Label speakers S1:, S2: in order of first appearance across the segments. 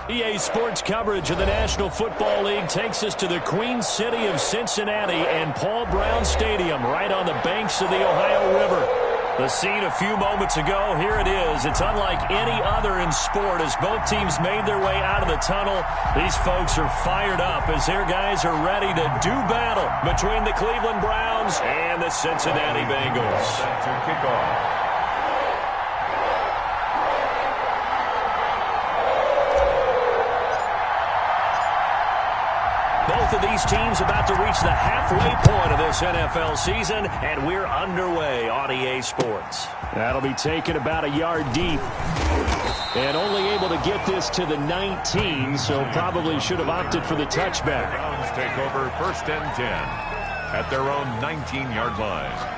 S1: EA Sports coverage of the National Football League takes us to the Queen City of Cincinnati and Paul Brown Stadium right on the banks of the Ohio River. The scene a few moments ago, here it is. It's unlike any other in sport as both teams made their way out of the tunnel. These folks are fired up as their guys are ready to do battle between the Cleveland Browns and the Cincinnati Bengals.
S2: To kick off.
S1: Both of these teams about to reach the halfway point of this NFL season, and we're underway on EA Sports. That'll be taken about a yard deep. And only able to get this to the 19, so probably should have opted for the touchback.
S2: Browns take over 1st and 10 at their own 19-yard line.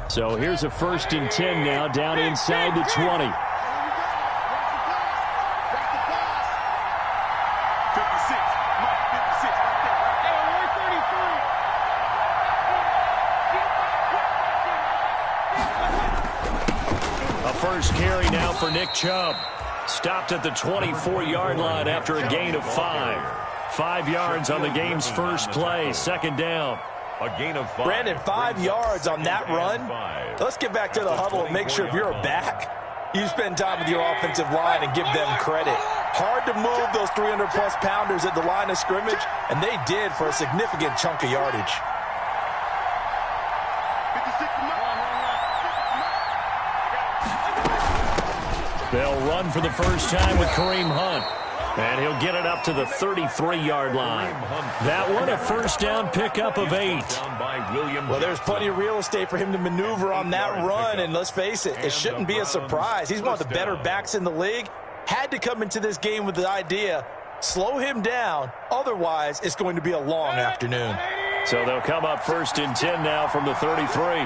S1: So here's a 1st and 10 now, down inside the 20. A first carry now for Nick Chubb. Stopped at the 24-yard line after a gain of 5. 5 yards on the game's first play, 2nd down.
S2: A gain of 5.
S3: Brandon, 5 yards on that run. Let's get back to the huddle and make sure if you're a back, you spend time with your offensive line and give them credit. Hard to move those 300-plus pounders at the line of scrimmage, and they did for a significant chunk of yardage.
S1: They'll run for the first time with Kareem Hunt. And he'll get it up to the 33-yard line. That one, a first down pickup of 8.
S3: Well, there's plenty of real estate for him to maneuver on that run. And let's face it, it shouldn't be a surprise. He's one of the better backs in the league. Had to come into this game with the idea, slow him down. Otherwise, it's going to be a long afternoon.
S1: So they'll come up 1st and 10 now from the 33.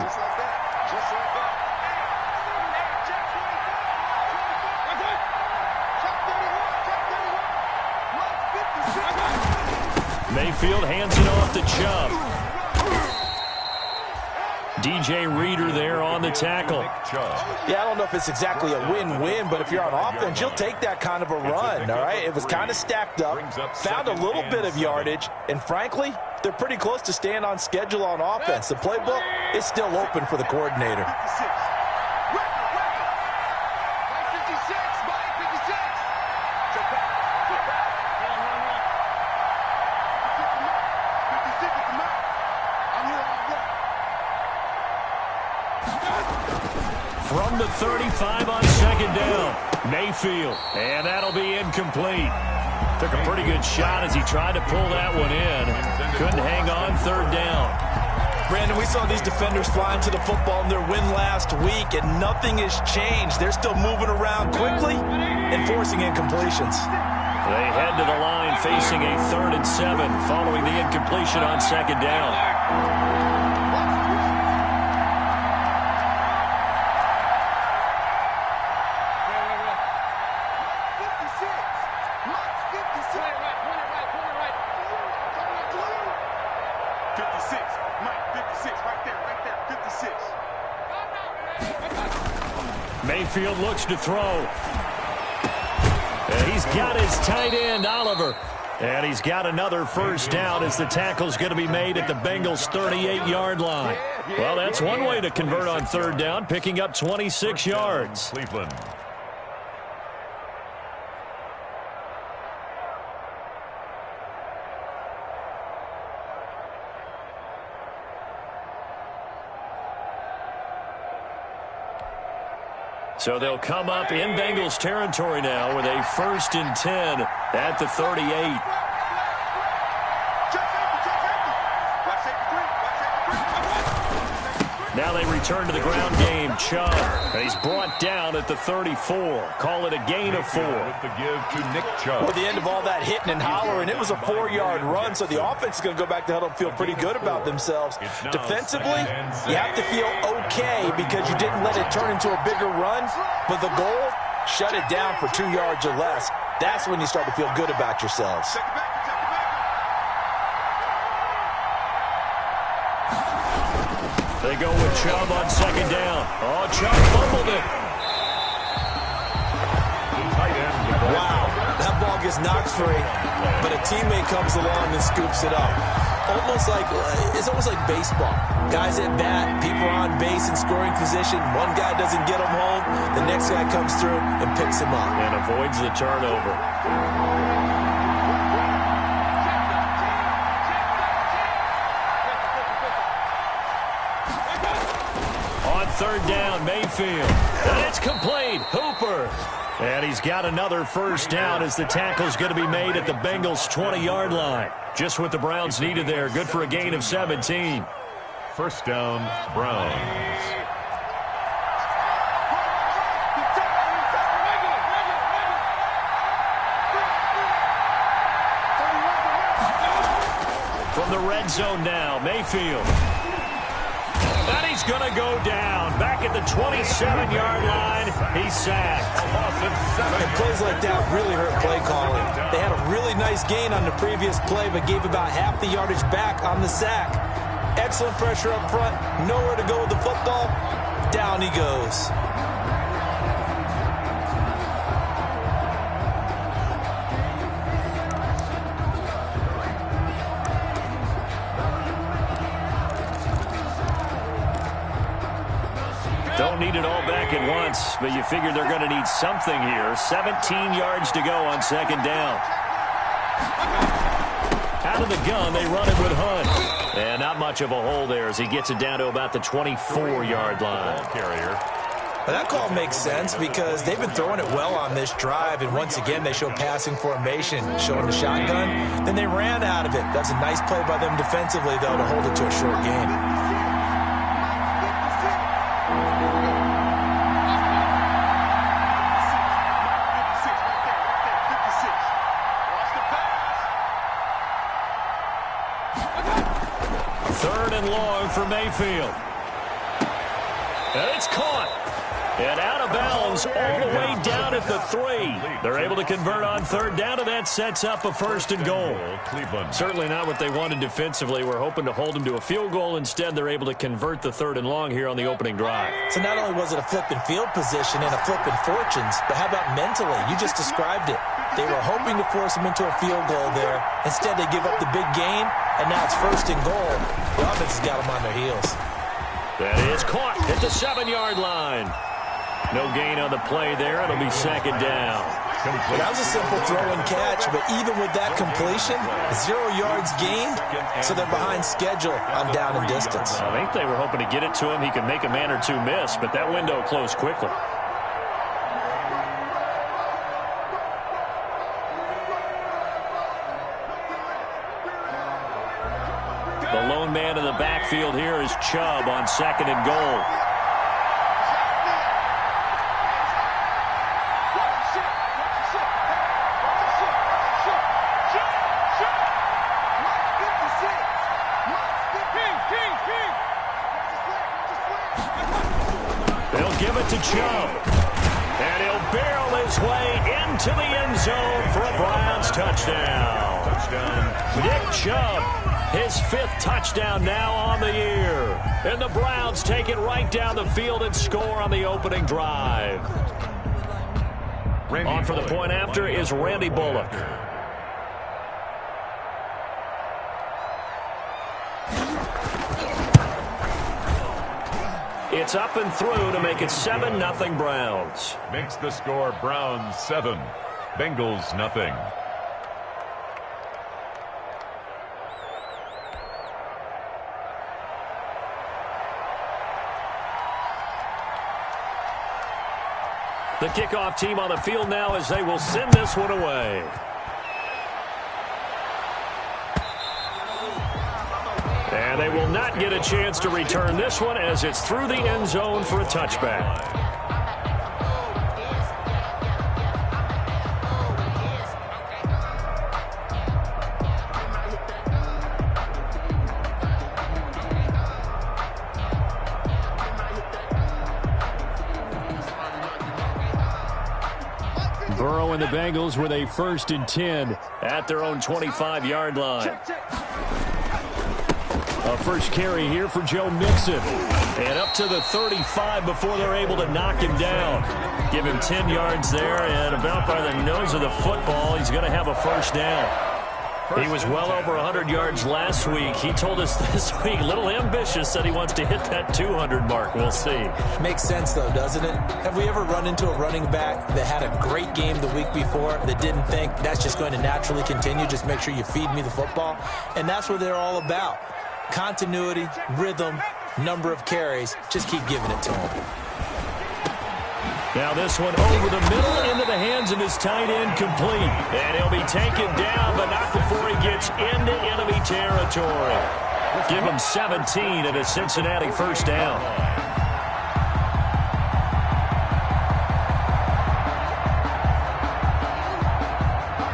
S1: Mayfield hands it off to Chubb. DJ Reader there on the tackle.
S3: Yeah, I don't know if it's exactly a win-win, but if you're on offense, you'll take that kind of a run, all right? It was kind of stacked up, found a little bit of yardage, and frankly, they're pretty close to staying on schedule on offense. The playbook is still open for the coordinator.
S1: From the 35 on 2nd down, Mayfield, and that'll be incomplete. Took a pretty good shot as he tried to pull that one in. Couldn't hang on 3rd down.
S3: Brandon, we saw these defenders flying to the football in their win last week, and nothing has changed. They're still moving around quickly and forcing incompletions.
S1: They head to the line facing a 3rd and 7 following the incompletion on 2nd down. Mayfield looks to throw. And he's got his tight end, Oliver. And he's got another first down as the tackle's going to be made at the Bengals' 38-yard line. Well, that's one way to convert on 3rd down, picking up 26 yards.
S2: Cleveland.
S1: So they'll come up in Bengals territory now with a 1st and 10 at the 38. Now they return to the ground game. Chubb, and he's brought down at the 34. Call it a gain of 4.
S2: With the give to Nick Chubb.
S3: At the end of all that hitting and hollering, it was a 4-yard run, so the offense is going to go back to huddle and feel pretty good about themselves. Defensively, you have to feel okay because you didn't let it turn into a bigger run, but the goal, shut it down for 2 yards or less. That's when you start to feel good about yourselves.
S1: They go with Chubb on second down. Oh, Chubb fumbled it.
S3: Wow, that ball gets knocked free, but a teammate comes along and scoops it up. It's almost like baseball. Guys at bat, people are on base in scoring position. One guy doesn't get him home. The next guy comes through and picks him up.
S1: And avoids the turnover. On third down, Mayfield. And it's complete. Hooper. And he's got another first down as the tackle's going to be made at the Bengals' 20-yard line. Just what the Browns needed there. Good for a gain of 17.
S2: First down, Browns.
S1: From the red zone now, Mayfield. And he's going to go down. Back at the 27-yard line, he's sacked.
S3: And plays like that really hurt play calling. They had a really nice gain on the previous play, but gave about half the yardage back on the sack. Excellent pressure up front. Nowhere to go with the football. Down he goes.
S1: Don't need it all back at once, but you figure they're going to need something here. 17 yards to go on second down. Out of the gun, they run it with Hunt. And not much of a hole there as he gets it down to about the 24-yard line.
S2: Carrier.
S3: Well, that call makes sense because they've been throwing it well on this drive, and once again they show passing formation, showing the shotgun. Then they ran out of it. That's a nice play by them defensively, though, to hold it to a short game.
S1: Third and long for Mayfield. And it's caught. And out of bounds all the way down at the 3. They're able to convert on third down, and that sets up a first and goal.
S2: Cleveland.
S1: Certainly not what they wanted defensively. We're hoping to hold them to a field goal. Instead, they're able to convert the third and long here on the opening drive.
S3: So not only was it a flipping field position and a flipping fortunes, but how about mentally? You just described it. They were hoping to force them into a field goal there. Instead, they give up the big gain, and now it's first and goal. The offense has got them on their heels.
S1: That is caught at the 7-yard line. No gain on the play there. It'll be second down.
S3: Well, that was a simple throw and catch, but even with that completion, 0 yards gained, so they're behind schedule on down and distance.
S1: I think they were hoping to get it to him. He could make a man or two miss, but that window closed quickly. The lone man in the backfield here is Chubb on second and goal. They'll give it to Chubb. And he'll barrel his way into the end zone for a Browns touchdown. Nick Chubb, his 5th touchdown now on the year. And the Browns take it right down the field and score on the opening drive. On for the point after is Randy Bullock. It's up and through to make it 7-0 Browns.
S2: Makes the score Browns 7, Bengals nothing.
S1: The kickoff team on the field now as they will send this one away. And they will not get a chance to return this one as it's through the end zone for a touchback. Burrow and the Bengals with a 1st and 10 at their own 25-yard line. A first carry here for Joe Mixon. And up to the 35 before they're able to knock him down. Give him 10 yards there, and about by the nose of the football, he's going to have a first down. He was well over 100 yards last week. He told us this week, a little ambitious, said he wants to hit that 200 mark. We'll see.
S3: Makes sense, though, doesn't it? Have we ever run into a running back that had a great game the week before that didn't think that's just going to naturally continue? Just make sure you feed me the football. And that's what they're all about. Continuity, rhythm, number of carries. Just keep giving it to him.
S1: Now this one over the middle into the hands of his tight end, complete. And he'll be taken down, but not before he gets into enemy territory. Give him 17 and a Cincinnati first down.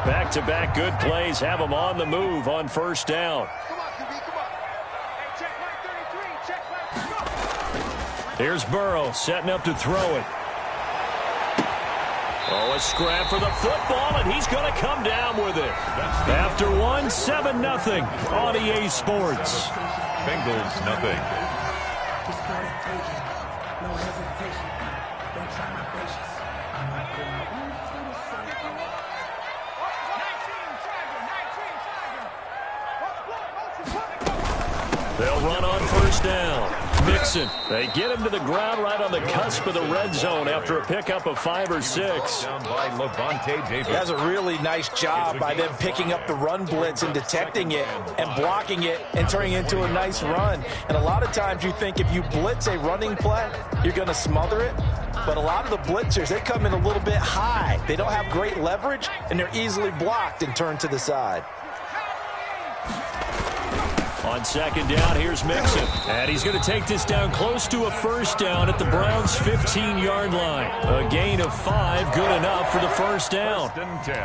S1: Back-to-back good plays have him on the move on first down. Here's Burrow setting up to throw it. Oh, a scrap for the football, and he's going to come down with it. After one, 7-0 on EA Sports.
S2: Bengals, nothing.
S1: They'll run on first down. Mixon. They get him to the ground right on the cusp of the red zone after a pickup of 5 or 6.
S2: Down by Levante Davis.
S3: That's a really nice job by them picking up the run blitz and detecting it and blocking it and turning it into a nice run. And a lot of times you think if you blitz a running play, you're going to smother it. But a lot of the blitzers, they come in a little bit high. They don't have great leverage, and they're easily blocked and turned to the side.
S1: On second down, here's Mixon. And he's going to take this down close to a first down at the Browns' 15-yard line. A gain of 5, good enough for the first down.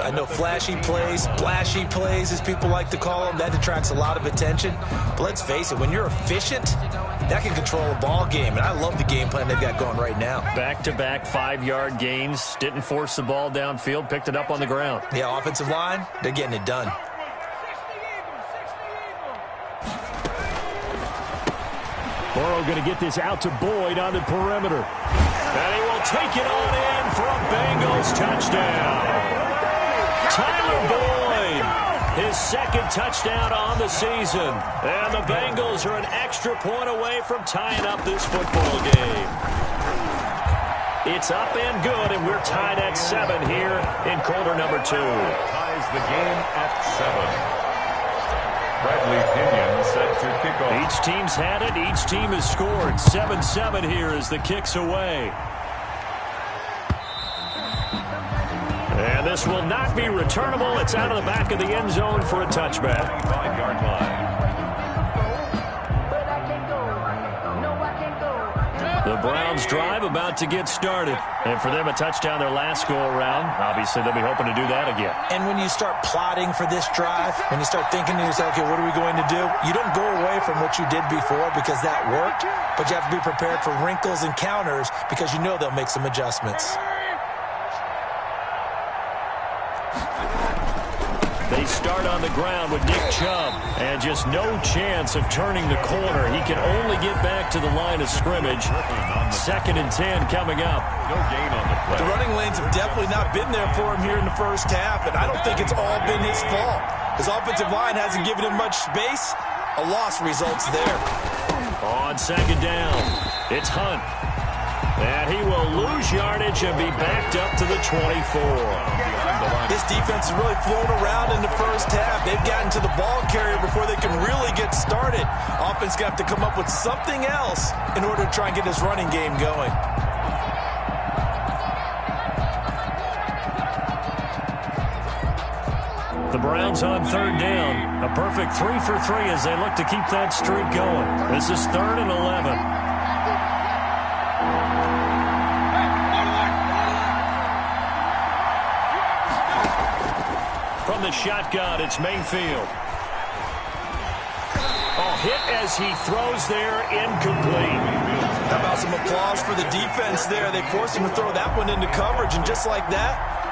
S3: I know flashy plays, splashy plays, as people like to call them, that attracts a lot of attention. But let's face it, when you're efficient, that can control a ball game. And I love the game plan they've got going right now.
S1: Back-to-back 5-yard gains. Didn't force the ball downfield, picked it up on the ground.
S3: Yeah, offensive line, they're getting it done.
S1: Burrow going to get this out to Boyd on the perimeter. And he will take it on in for a Bengals touchdown. Tyler Boyd, his second touchdown on the season. And the Bengals are an extra point away from tying up this football game. It's up and good, and we're tied at 7 here in quarter number 2.
S2: Ties the game at 7. Bradley Pinion set to kick off.
S1: Each team's had it. Each team has scored. 7-7 here as the kick's away. And this will not be returnable. It's out of the back of the end zone for a touchback.
S2: 5-yard line.
S1: The Browns drive about to get started. And for them, a touchdown their last go-around. Obviously, they'll be hoping to do that again.
S3: And when you start plotting for this drive, when you start thinking to yourself, okay, what are we going to do? You don't go away from what you did before because that worked, but you have to be prepared for wrinkles and counters because you know they'll make some adjustments.
S1: They start on the ground with Nick Chubb, and just no chance of turning the corner. He can only get back to the line of scrimmage. 2nd and 10 coming up.
S2: No gain on the play.
S3: The running lanes have definitely not been there for him here in the first half, and I don't think it's all been his fault. His offensive line hasn't given him much space. A loss results there.
S1: On second down, it's Hunt. And he will lose yardage and be backed up to the 24.
S3: This defense has really flown around in the first half. They've gotten to the ball carrier before they can really get started. Offense got to come up with something else in order to try and get this running game going.
S1: The Browns on third down. A perfect 3 for 3 as they look to keep that streak going. This is 3rd and 11. From the shotgun, it's Mayfield. Oh, hit as he throws there, incomplete.
S3: How about some applause for the defense there? They forced him to throw that one into coverage, and just like that,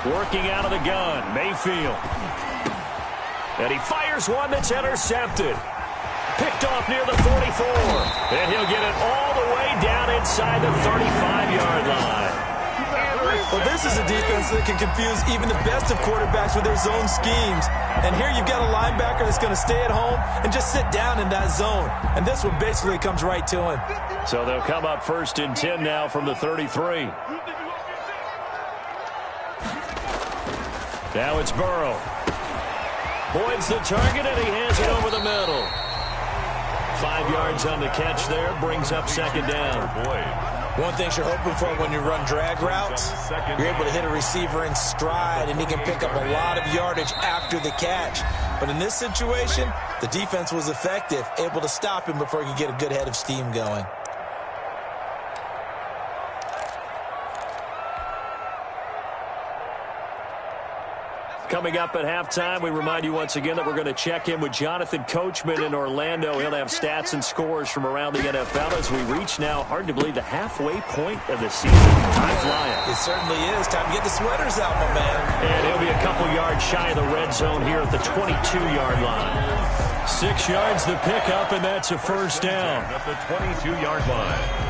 S1: Working out of the gun, Mayfield. And he fires one that's intercepted. Picked off near the 44. And he'll get it all the way down inside the 35-yard line.
S3: Well, this is a defense that can confuse even the best of quarterbacks with their zone schemes. And here you've got a linebacker that's going to stay at home and just sit down in that zone. And this one basically comes right to him.
S1: So they'll come up 1st and 10 now from the 33. Now it's Burrow. Boyd's the target, and he hands it over the middle. 5 yards on the catch there, brings up 2nd down.
S3: One thing you're hoping for when you run drag routes, you're able to hit a receiver in stride, and he can pick up a lot of yardage after the catch. But in this situation, the defense was effective, able to stop him before he could get a good head of steam going.
S1: Coming up at halftime, we remind you once again that we're going to check in with Jonathan Coachman in Orlando. He'll have stats and scores from around the NFL as we reach now, hard to believe, the halfway point of the season. Time flying.
S3: It certainly is. Time to get the sweaters out, my man.
S1: And he'll be a couple yards shy of the red zone here at the 22-yard line. 6 yards the pickup, and that's a 1st down.
S2: At the 22-yard line.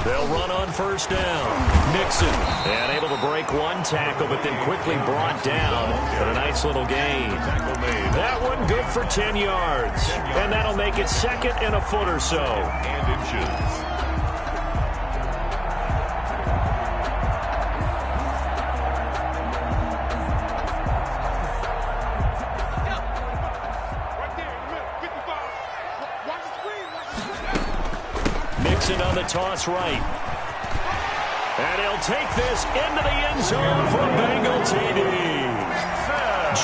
S1: They'll run on 1st down. Mixon, and able to break one tackle, but then quickly brought down. But a nice little gain. That one good for 10 yards. And that'll make it 2nd and a foot or so.
S2: And inches.
S1: On the toss right. And he'll take this into the end zone for a Bengal TD.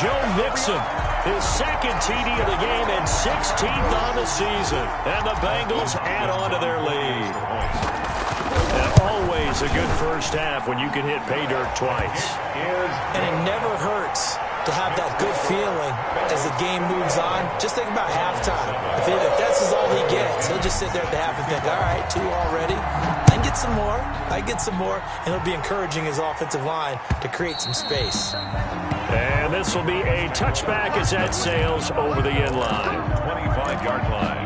S1: Joe Mixon, his 2nd TD of the game and 16th on the season. And the Bengals add on to their lead. And always a good first half when you can hit pay dirt twice.
S3: And it never hurts to have that good feeling as the game moves on. Just think about halftime. If that's all he gets, he'll just sit there at the half and think, all right, 2 already. I can get some more. I get some more. And he'll be encouraging his offensive line to create some space.
S1: And this will be a touchback as that sails over the end line.
S2: 25-yard line.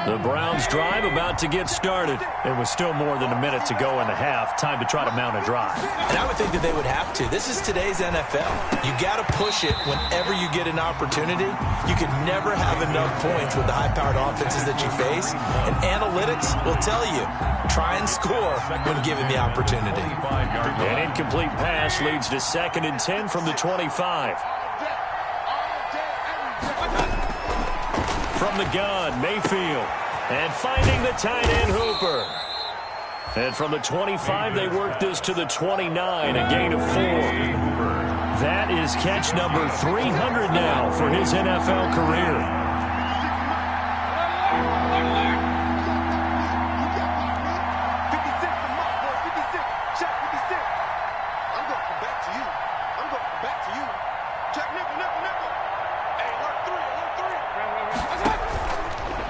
S1: The Browns drive about to get started. It was still more than a minute to go in the half. Time to try to mount a drive.
S3: And I would think that they would have to. This is today's NFL. You got to push it whenever you get an opportunity. You can never have enough points with the high-powered offenses that you face. And analytics will tell you, try and score when given the opportunity.
S1: An incomplete pass leads to 2nd and 10 from the 25. From the gun, Mayfield. And finding the tight end, Hooper. And from the 25, they work this to the 29, a gain of 4. That is catch number 300 now for his NFL career.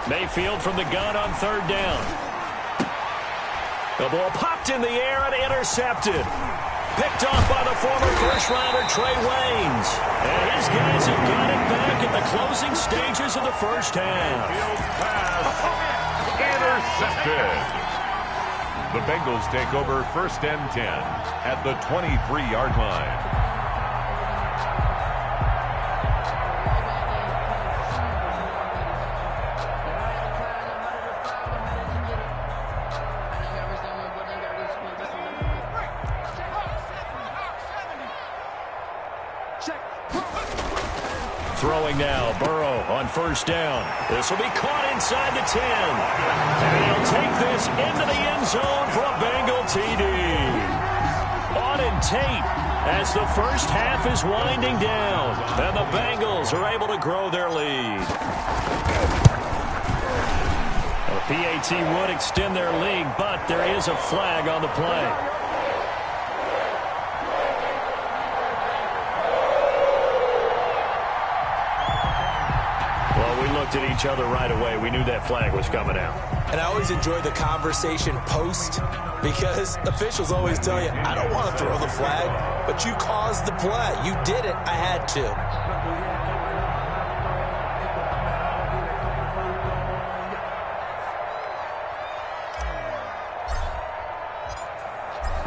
S1: Mayfield from the gun on 3rd down. The ball popped in the air and intercepted. Picked off by the former first-rounder Trey Waynes. And his guys have got it back at the closing stages of the first half.
S2: Intercepted. The Bengals take over 1st and 10 at the 23-yard line.
S1: Throwing now, Burrow on 1st down. This will be caught inside the 10. And he'll take this into the end zone for a Bengal TD. On and tape as the first half is winding down. And the Bengals are able to grow their lead. A PAT would extend their lead, but there is a flag on the play. looked at each other right away. We knew that flag was coming out.
S3: And I always enjoy the conversation post because officials always tell you, I don't want to throw the flag, but you caused the play. You did it. I had to.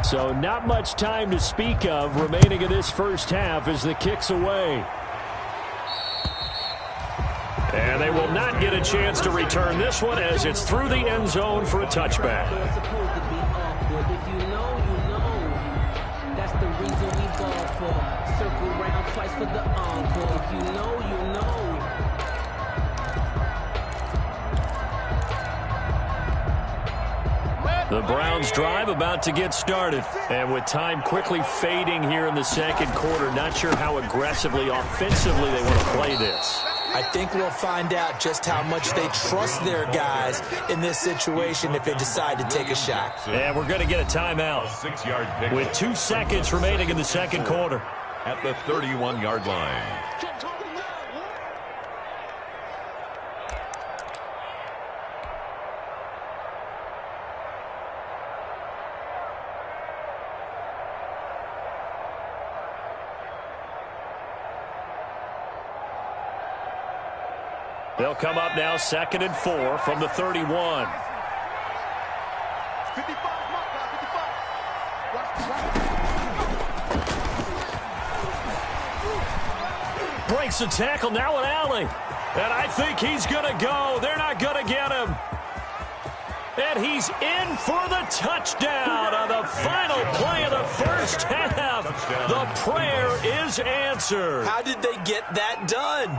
S1: So not much time to speak of remaining in this first half as the kick's away. And they will not get a chance to return this one as it's through the end zone for a touchback. The Browns drive about to get started. And with time quickly fading here in the second quarter, not sure how aggressively, offensively they want to play this.
S3: I think we'll find out just how much they trust their guys in this situation if they decide to take a shot.
S1: And we're going to get a timeout
S2: 6-yard pick
S1: with 2 seconds remaining in the second quarter.
S2: At the 31-yard line.
S1: They'll come up now 2nd and 4 from the 31. Breaks the tackle, now an alley. And I think he's going to go. They're not going to get him. And he's in for the touchdown on the final play of the first half. The prayer is answered.
S3: How did they get that done?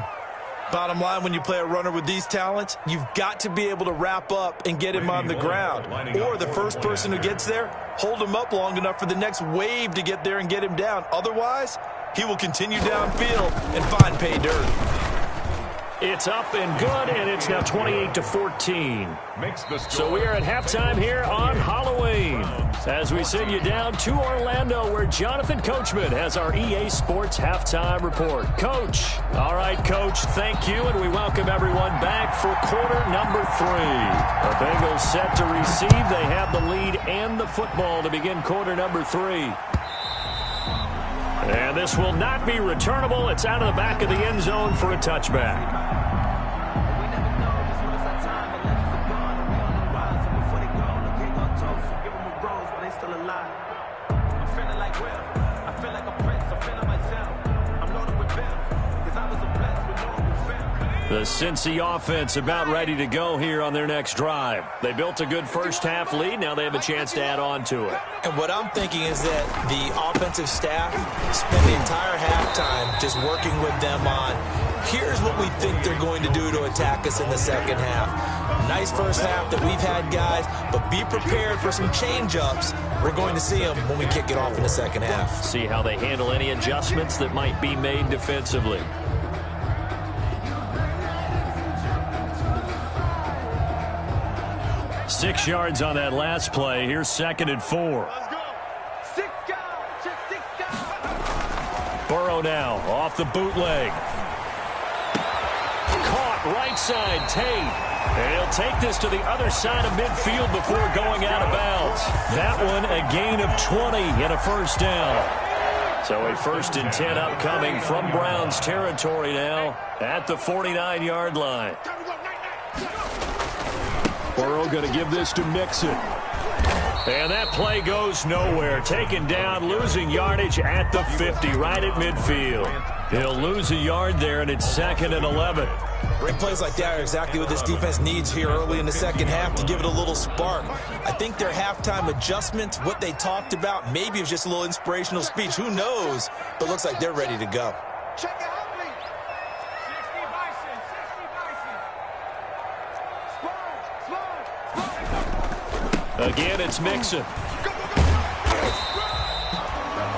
S3: Bottom line, when you play a runner with these talents, you've got to be able to wrap up and get him on the ground. Or the first person who gets there, hold him up long enough for the next wave to get there and get him down. Otherwise, he will continue downfield and find pay dirt.
S1: It's up and good, and it's now 28-14. So we are at halftime here on Halloween as we send you down to Orlando where Jonathan Coachman has our EA Sports Halftime Report. Coach. All right, Coach, thank you, and we welcome everyone back for quarter number 3. The Bengals set to receive. They have the lead and the football to begin quarter number 3. And this will not be returnable. It's out of the back of the end zone for a touchback. The Cincy offense about ready to go here on their next drive. They built a good first half lead. Now they have a chance to add on to it.
S3: And what I'm thinking is that the offensive staff spent the entire halftime just working with them on, here's what we think they're going to do to attack us in the second half. Nice first half that we've had, guys, but be prepared for some change-ups. We're going to see them when we kick it off in the second half.
S1: See how they handle any adjustments that might be made defensively. Six yards on that last play. Here's 2nd and 4. Burrow now off the bootleg. Caught right side, Tate. And he'll take this to the other side of midfield before going out of bounds. That one a gain of 20 and a first down. So a 1st and 10 upcoming from Browns territory now at the 49-yard line. Burrow going to give this to Mixon. And that play goes nowhere. Taken down, losing yardage at the 50, right at midfield. He'll lose a yard there, and it's 2nd and 11.
S3: Great plays like that are exactly what this defense needs here early in the second half to give it a little spark. I think their halftime adjustment, what they talked about, maybe it was just a little inspirational speech. Who knows? But looks like they're ready to go.
S1: Again, it's Mixon.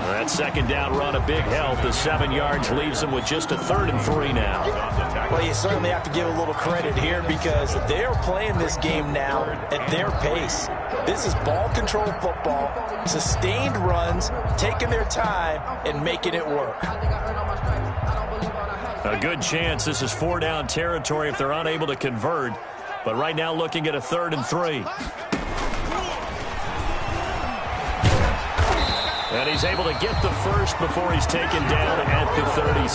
S1: That second down run, a big help. The 7 yards leaves them with just a 3rd and 3 now.
S3: Well, you certainly have to give a little credit here because they're playing this game now at their pace. This is ball control football, sustained runs, taking their time, and making it work.
S1: A good chance this is 4-down territory if they're unable to convert. But right now looking at a 3rd and 3. And he's able to get the first before he's taken down at the 36.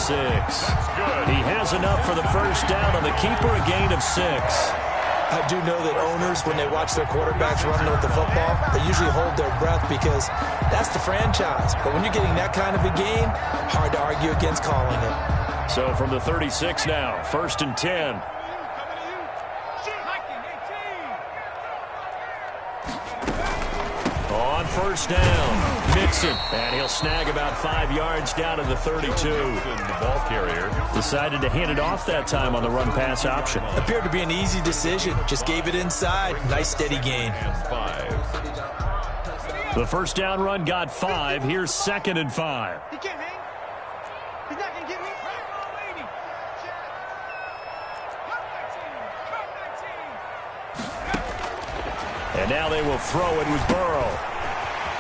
S1: He has enough for the first down on the keeper, a gain of 6.
S3: I do know that owners, when they watch their quarterbacks running with the football, they usually hold their breath because that's the franchise. But when you're getting that kind of a game, hard to argue against calling it.
S1: So from the 36 now, 1st and 10. On first down, Mixon, and he'll snag about 5 yards down to the 32.
S2: The ball carrier
S1: decided to hand it off that time on the run-pass option.
S3: Appeared to be an easy decision. Just gave it inside. Nice steady gain.
S2: 5.
S1: The first down run got 5. Here's 2nd and 5.
S4: He can't hang. He's not going to get me.
S1: And now they will throw it with Burrow.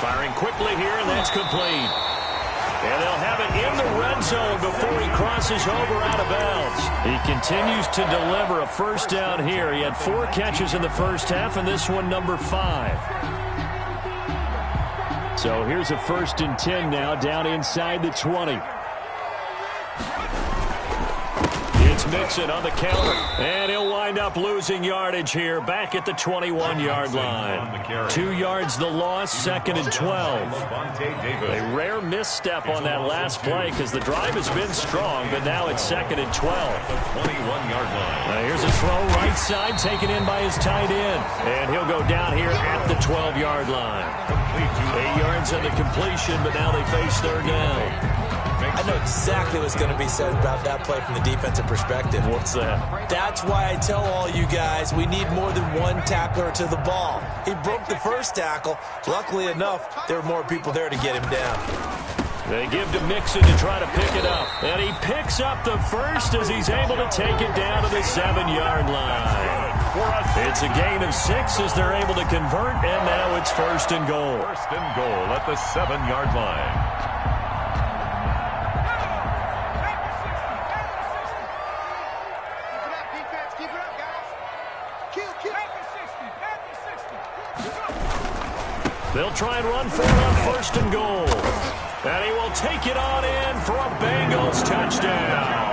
S1: Firing quickly here, and that's complete. And they'll have it in the red zone before he crosses over out of bounds. He continues to deliver a first down here. He had 4 catches in the first half, and this one number 5. So here's a 1st and 10 now, down inside the 20. It's Mixon on the counter, and he'll wind up losing yardage here back at the 21-yard line. 2 yards the loss, 2nd and 12. A rare misstep on that last play because the drive has been strong, but now it's 2nd and 12.
S2: 21-yard line.
S1: Here's a throw right side taken in by his tight end, and he'll go down here at the 12-yard line. 8 yards on the completion, but now they face 3rd down.
S3: I know exactly what's going to be said about that play from the defensive perspective.
S1: What's that?
S3: That's why I tell all you guys we need more than one tackler to the ball. He broke the first tackle. Luckily enough, there were more people there to get him down.
S1: They give to Mixon to try to pick it up. And he picks up the first as he's able to take it down to the 7-yard line. It's a gain of 6 as they're able to convert, and now it's 1st and goal.
S2: 1st and goal at the 7-yard line.
S1: They'll try and run for it on 1st and goal. And he will take it on in for a Bengals touchdown.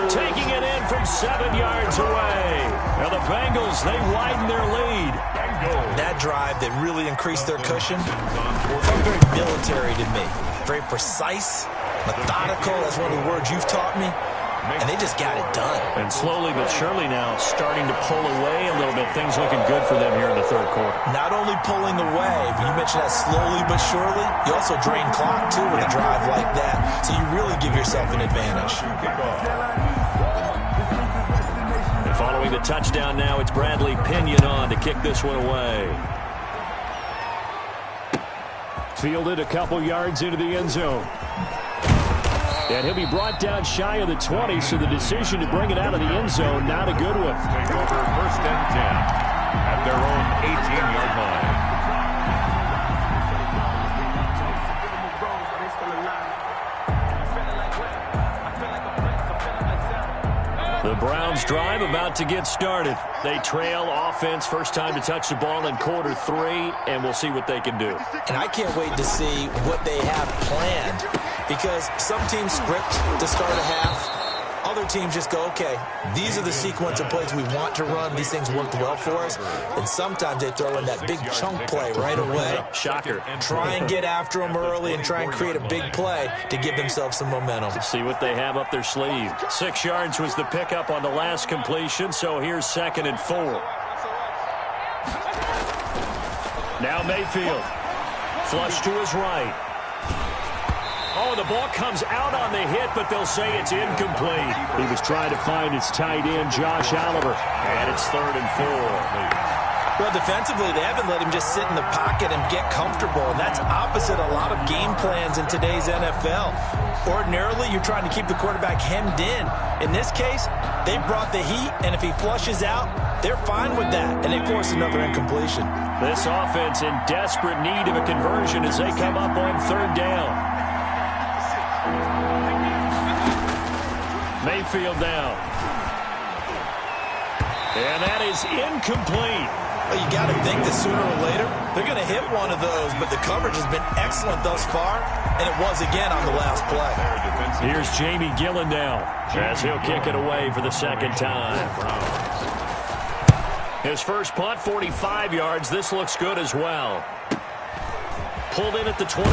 S1: Taking it in from 7 yards away. Now the Bengals, they widen their lead.
S3: That drive that really increased their cushion felt very military to me. Very precise, methodical. That's one of the words you've taught me. And they just got it done.
S1: And slowly but surely now starting to pull away a little bit. Things looking good for them here in the 3rd quarter.
S3: Not only pulling away, but you mentioned that slowly but surely, you also drain clock, too, with a drive like that. So you really give yourself an advantage.
S1: And following the touchdown now, it's Bradley Pinion on to kick this one away. Fielded a couple yards into the end zone. And he'll be brought down shy of the 20, so the decision to bring it out of the end zone, not a good one.
S2: Take over 1st and 10 at their own 18-yard line.
S1: The Browns drive about to get started. They trail offense, first time to touch the ball in quarter 3, and we'll see what they can do.
S3: And I can't wait to see what they have planned, because some teams script to start a half. Other teams just go, okay, these are the sequence of plays we want to run. These things worked well for us. And sometimes they throw in that big chunk play right away.
S1: Shocker.
S3: Try and get after them early and try and create a big play to give themselves some momentum.
S1: See what they have up their sleeve. 6 yards was the pickup on the last completion, so here's 2nd and 4. Now Mayfield. Flush to his right. Oh, the ball comes out on the hit, but they'll say it's incomplete. He was trying to find his tight end, Josh Oliver, and it's 3rd and 4.
S3: Well, defensively, they haven't let him just sit in the pocket and get comfortable, and that's opposite a lot of game plans in today's NFL. Ordinarily, you're trying to keep the quarterback hemmed in. In this case, they brought the heat, and if he flushes out, they're fine with that, and they force another incompletion.
S1: This offense in desperate need of a conversion as they come up on 3rd down. Mayfield down. And that is incomplete.
S3: Well, you got to think that sooner or later they're going to hit one of those, but the coverage has been excellent thus far, and it was again on the last play.
S1: Here's Jamie Gillen now as he'll kick it away for the second time. His first punt, 45 yards. This looks good as well. Pulled in at the 24.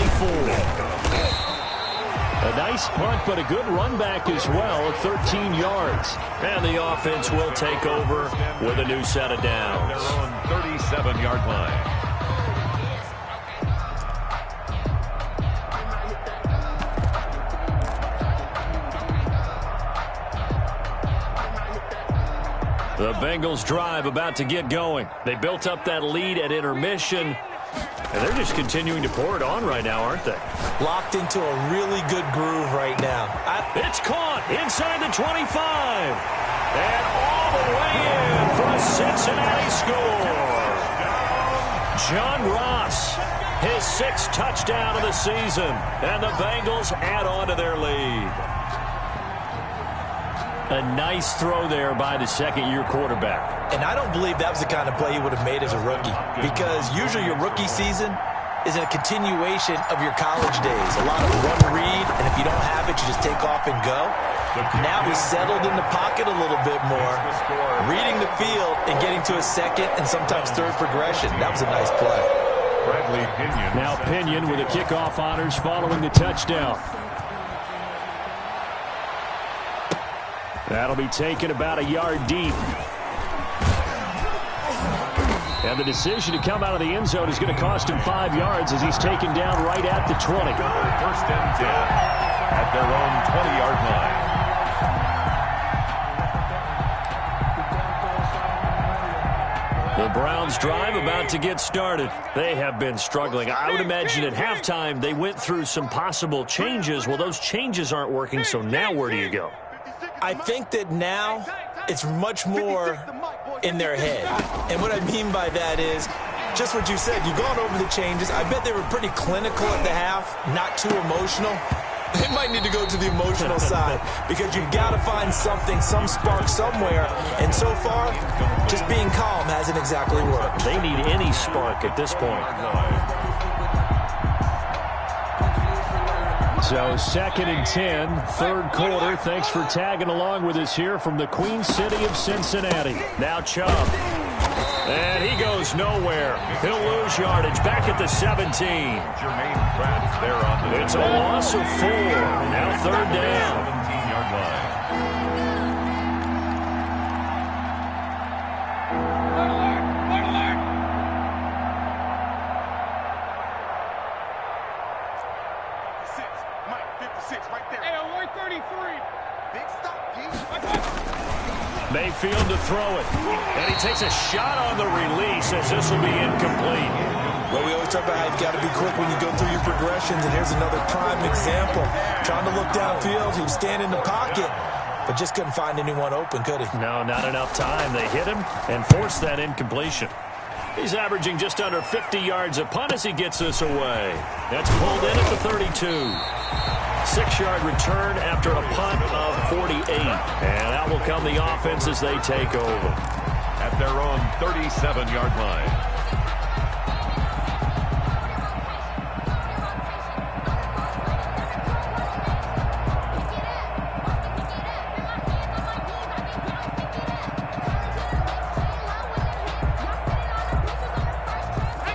S1: A nice punt, but a good run back as well at 13 yards. And the offense will take over with a new set of downs.
S2: Their own 37-yard line.
S1: The Bengals drive about to get going. They built up that lead at intermission, and they're just continuing to pour it on right now, aren't they?
S3: Locked into a really good groove right now.
S1: It's caught inside the 25. And all the way in for a Cincinnati score. John Ross, his 6th touchdown of the season. And the Bengals add on to their lead. A nice throw there by the second-year quarterback.
S3: And I don't believe that was the kind of play he would have made as a rookie, because usually your rookie season is a continuation of your college days. A lot of run read, and if you don't have it, you just take off and go. Now he's settled in the pocket a little bit more, reading the field and getting to a second and sometimes third progression. That was a nice play.
S1: Now Pinion with the kickoff honors following the touchdown. That'll be taken about a yard deep. And the decision to come out of the end zone is going to cost him 5 yards as he's taken down right at the 20.
S2: First and 10 at their own 20-yard line.
S1: The Browns drive about to get started. They have been struggling. I would imagine at halftime they went through some possible changes. Well, those changes aren't working, so now where do you go?
S3: I think that now it's much more in their head. And what I mean by that is just what you said. You've gone over the changes. I bet they were pretty clinical at the half, not too emotional. They might need to go to the emotional side because you've got to find something, some spark somewhere. And so far, just being calm hasn't exactly worked.
S1: They need any spark at this point. So 2nd and 10, third quarter. Thanks for tagging along with us here from the Queen City of Cincinnati. Now Chubb. And he goes nowhere. He'll lose yardage back at the 17. It's a loss of 4. Now third down.
S2: 17-yard line.
S1: Mayfield to throw it. And he takes a shot on the release as this will be incomplete.
S3: Well, we always talk about how you've got to be quick when you go through your progressions, and here's another prime example. Trying to look downfield, he was standing in the pocket, but just couldn't find anyone open, could he?
S1: No, not enough time. They hit him and forced that incompletion. He's averaging just under 50 yards a punt as he gets this away. That's pulled in at the 32. 6-yard return after a punt of 48. And out will come the offense as they take over.
S2: At their own 37-yard line.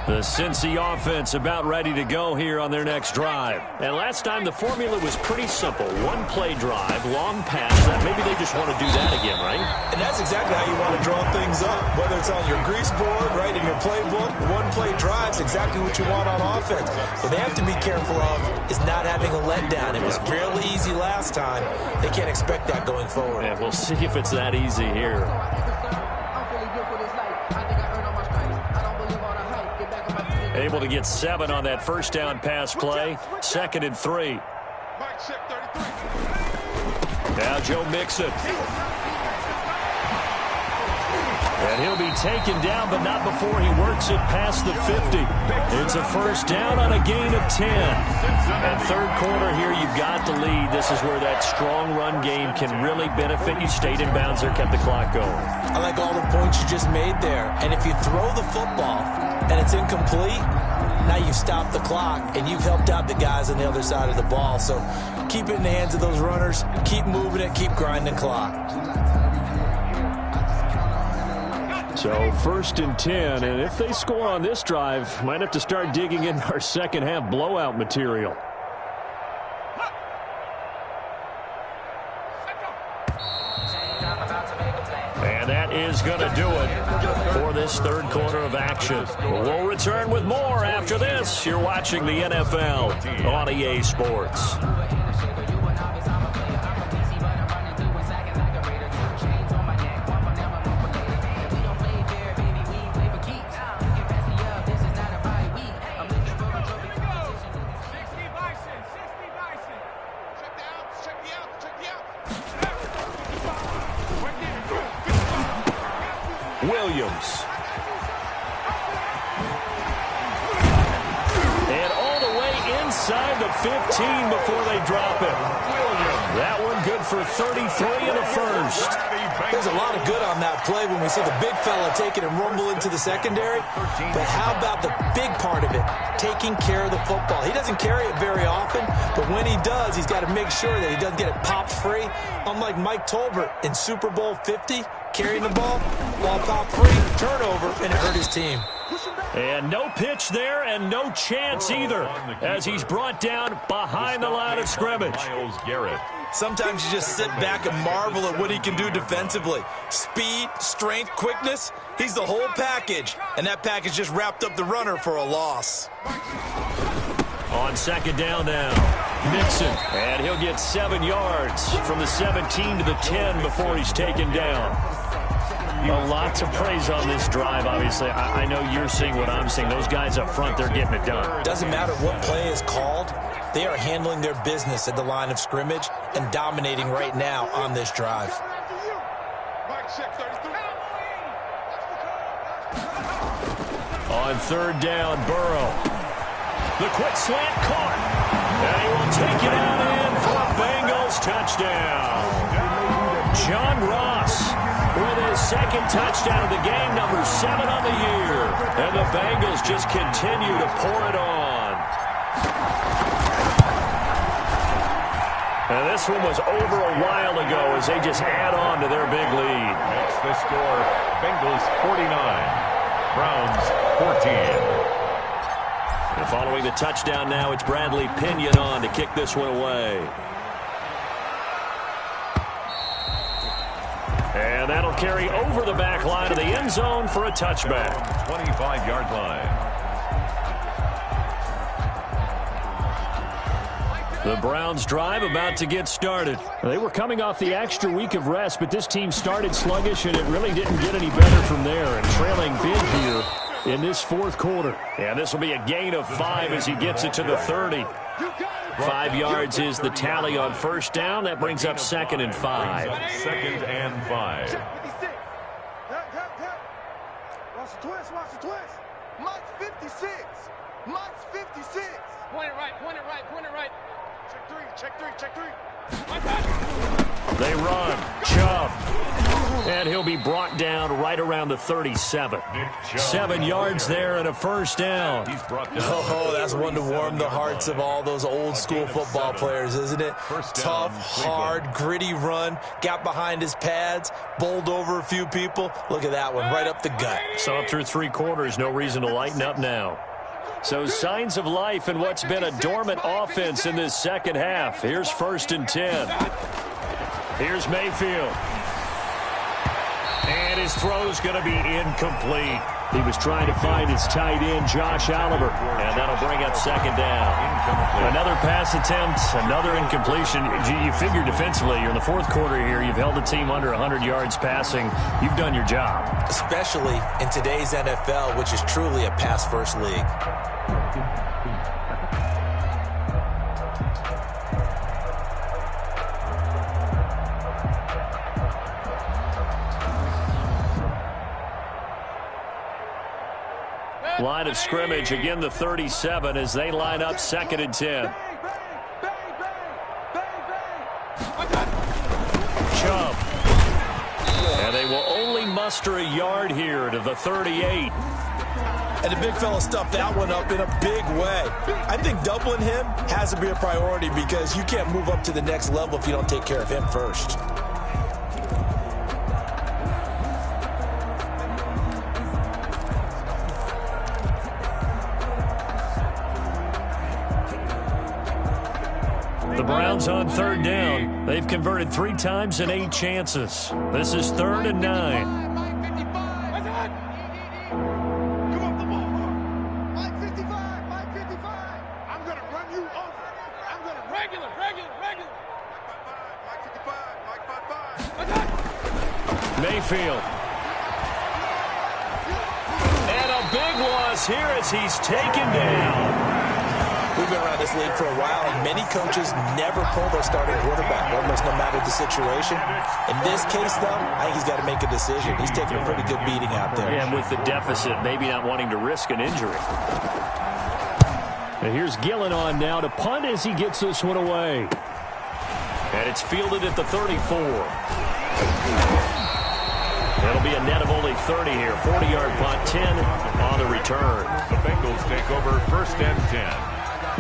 S1: The Cincy offense about ready to go here on their next drive. And last time the formula was pretty simple. One-play drive, long pass. Maybe they just want to do that again, right?
S3: And that's exactly how you want to draw things up. Whether it's on your grease board, right, in your playbook, one-play drive's exactly what you want on offense. What they have to be careful of is not having a letdown. It was fairly easy last time. They can't expect that going forward.
S1: Yeah, we'll see if it's that easy here. Able to get 7 on that first down pass play. 2nd and 3. Now Joe Mixon. And he'll be taken down, but not before he works it past the 50. It's a first down on a gain of 10. And third quarter here, you've got the lead. This is where that strong run game can really benefit you. Stayed in bounds there, kept the clock going.
S3: I like all the points you just made there. And if you throw the football and it's incomplete, now you've stopped the clock and you've helped out the guys on the other side of the ball. So keep it in the hands of those runners. Keep moving it. Keep grinding clock.
S1: So first and 10, and if they score on this drive, might have to start digging in our second half blowout material. And that is going to do it for this third quarter of action. We'll return with more after this. You're watching the NFL on EA Sports. Williams. And all the way inside the 15 before they drop it. That one good for 33 and a first.
S3: There's a lot of good on that play when we see the big fella take it and rumble into the secondary. But how about the big part of it, taking care of the football? He doesn't carry it very often, but when he does, he's got to make sure that he doesn't get it popped free. Unlike Mike Tolbert in Super Bowl 50, carrying the ball, ball popped free, turnover, and it hurt his team.
S1: And no pitch there and no chance either as he's brought down behind the line of scrimmage.
S3: Sometimes you just sit back and marvel at what he can do defensively. Speed, strength, quickness, he's the whole package. And that package just wrapped up the runner for a loss.
S1: On second down now, Mixon. And he'll get 7 yards from the 17 to the 10 before he's taken down. A lot to praise on this drive, obviously. I know you're seeing what I'm seeing. Those guys up front, they're getting it done.
S3: Doesn't matter what play is called. They are handling their business at the line of scrimmage and dominating right now on this drive.
S1: On third down, Burrow. The quick slant caught. And he will take it out in for a Bengals touchdown. John Ross with his second touchdown of the game, number 7 on the year. And the Bengals just continue to pour it on. And this one was over a while ago as they just add on to their big lead.
S2: Makes the score Bengals 49, Browns 14.
S1: And following the touchdown now, it's Bradley Pinion on to kick this one away. And that'll carry over the back line of the end zone for a touchback.
S2: 25-yard line.
S1: The Browns drive about to get started. They were coming off the extra week of rest, but this team started sluggish, and it really didn't get any better from there. And trailing big here in this fourth quarter. And this will be a gain of 5 as he gets it to the 30. 5 yards is the tally on first down. That brings up 2nd and 5.
S2: 2nd and 5.
S4: Watch the twist, watch the twist. Mike's 56. Mike's 56. Point it right, point it right, point it right. Check 3, check 3, check 3.
S1: They run. Chubb. And he'll be brought down right around the 37. 7 yards there and a first down.
S3: Oh, that's one to warm the hearts of all those old school football players, isn't it? Tough, hard, gritty run. Got behind his pads, bowled over a few people. Look at that one, right up the gut.
S1: So up through 3 quarters, no reason to lighten up now. So signs of life in what's been a dormant offense in this second half. Here's 1st and 10. Here's Mayfield. And his throw's going to be incomplete. He was trying to find his tight end, Josh Oliver. And that'll bring up 2nd down. Another pass attempt, another incompletion. You figure defensively, you're in the 4th quarter here. You've held the team under 100 yards passing. You've done your job.
S3: Especially in today's NFL, which is truly a pass-first league.
S1: Line of scrimmage, again the 37 as they line up 2nd and 10. Chubb. And they will only muster a yard here to the 38.
S3: And the big fella stuffed that one up in a big way. I think doubling him has to be a priority because you can't move up to the next level if you don't take care of him first.
S1: The Browns on 3rd down. They've converted 3 times in 8 chances. This is 3rd and 9. Mayfield. And a big loss here as he's taken down.
S3: We've been around this league for a while, and many coaches never pull their starting quarterback, almost no matter the situation. In this case, though, I think he's got to make a decision. He's taking a pretty good beating out there.
S1: And with the deficit, maybe not wanting to risk an injury. And here's Gillen on now to punt as he gets this one away. And it's fielded at the 34. That'll be a net of only 30 here. 40-yard punt, 10 on the return.
S2: The Bengals take over 1st and 10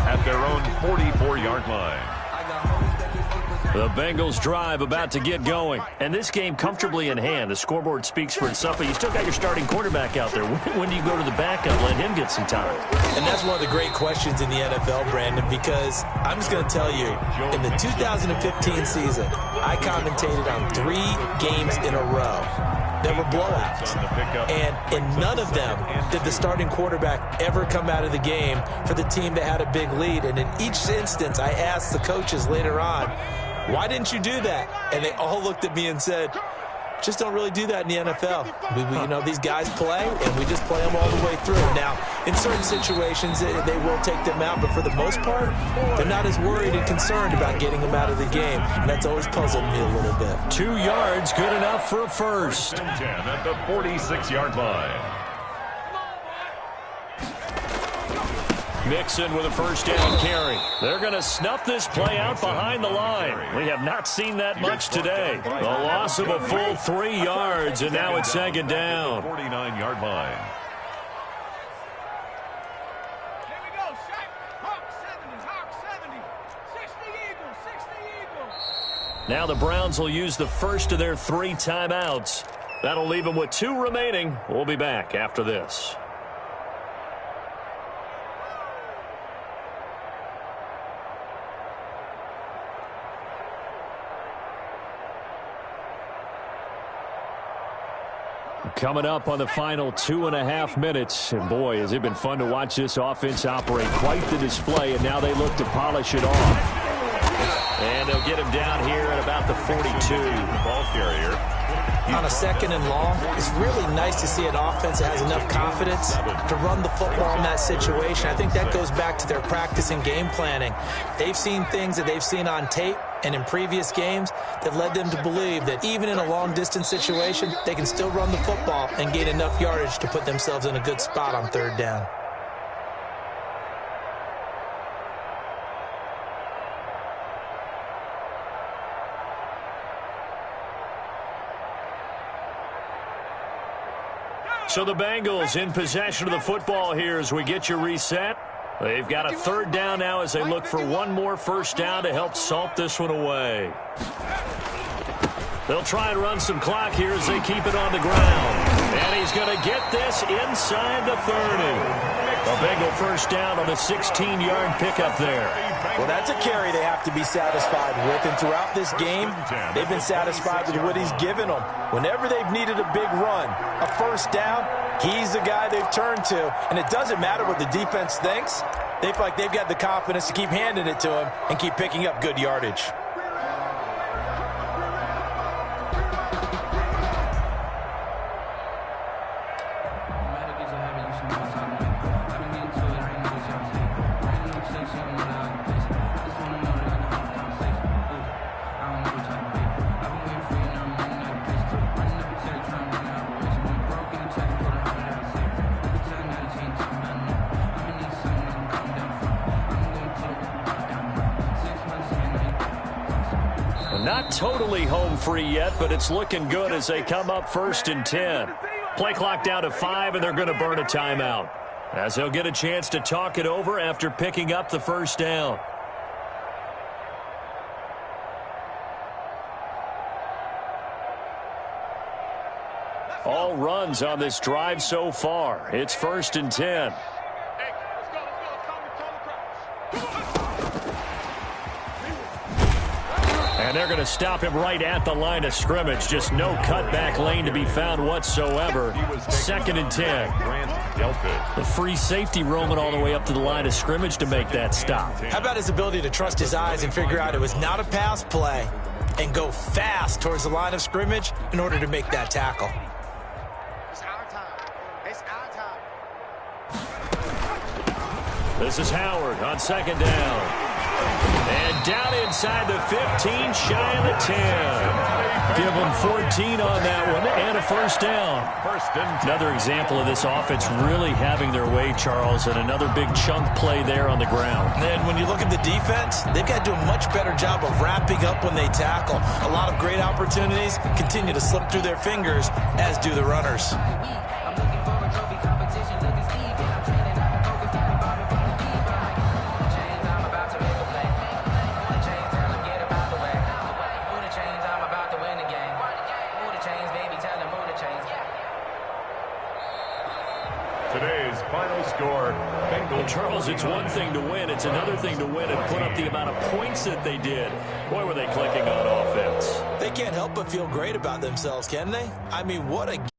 S2: at their own 44-yard line.
S1: The Bengals drive about to get going. And this game comfortably in hand. The scoreboard speaks for itself, but you still got your starting quarterback out there. When do you go to the backup, let him get some time?
S3: And that's one of the great questions in the NFL, Brandon, because I'm just going to tell you, in the 2015 season, I commentated on 3 games in a row. There were blowouts, and in none of them did the starting quarterback ever come out of the game for the team that had a big lead. And in each instance, I asked the coaches later on, why didn't you do that? And they all looked at me and said, just don't really do that in the NFL. You know, these guys play, and we just play them all the way through. Now, in certain situations, they will take them out, but for the most part, they're not as worried and concerned about getting them out of the game, and that's always puzzled me a little bit.
S1: 2 yards, good enough for a first.
S2: 10 at the 46-yard line.
S1: Mixon with a first down carry. They're going to snuff this play out behind the line. We have not seen that much today. The loss of a full 3 yards, and now it's 2nd down.
S2: 49-yard line.
S4: Here we go, Shaq. Hawk 70. 60 Eagles, 60 Eagles.
S1: Now the Browns will use the first of their 3 timeouts. That'll leave them with 2 remaining. We'll be back after this. Coming up on the final 2.5 minutes. And boy, has it been fun to watch this offense operate. Quite the display, and now they look to polish it off. And they'll get him down here at about the 42.
S2: The ball carrier.
S3: On a 2nd and long, it's really nice to see an offense that has enough confidence to run the football in that situation. I think that goes back to their practice and game planning. They've seen things that they've seen on tape and in previous games that led them to believe that even in a long-distance situation, they can still run the football and gain enough yardage to put themselves in a good spot on 3rd down.
S1: So the Bengals in possession of the football here as we get you reset. They've got a 3rd down now as they look for one more first down to help salt this one away. They'll try and run some clock here as they keep it on the ground. And he's going to get this inside the 30. A Bengal first down on a 16-yard pickup there.
S3: Well, that's a carry they have to be satisfied with, and throughout this game, they've been satisfied with what he's given them. Whenever they've needed a big run, a first down, he's the guy they've turned to, and it doesn't matter what the defense thinks. They feel like they've got the confidence to keep handing it to him and keep picking up good yardage.
S5: Change
S1: Not totally home free yet, but it's looking good as they come up 1st and 10. Play clock down to 5, and they're going to burn a timeout, as they'll get a chance to talk it over after picking up the first down. All runs on this drive so far. It's 1st and 10. And they're going to stop him right at the line of scrimmage. Just no cutback lane to be found whatsoever. 2nd and 10. The free safety roaming all the way up to the line of scrimmage to make that stop.
S3: How about his ability to trust his eyes and figure out it was not a pass play and go fast towards the line of scrimmage in order to make that tackle?
S4: It's our time. It's our time.
S1: This is Howard on 2nd down. And down inside the 15, shy of the 10. Give them 14 on that one and a first down. Another example of this offense really having their way, Charles, and another big chunk play there on the ground.
S3: And then when you look at the defense, they've got to do a much better job of wrapping up when they tackle. A lot of great opportunities continue to slip through their fingers, as do the runners.
S2: Today's final score, Bengals.
S1: Charles, it's one thing to win. It's another thing to win and put up the amount of points that they did. Boy, were they clicking on offense.
S3: They can't help but feel great about themselves, can they? I mean, what a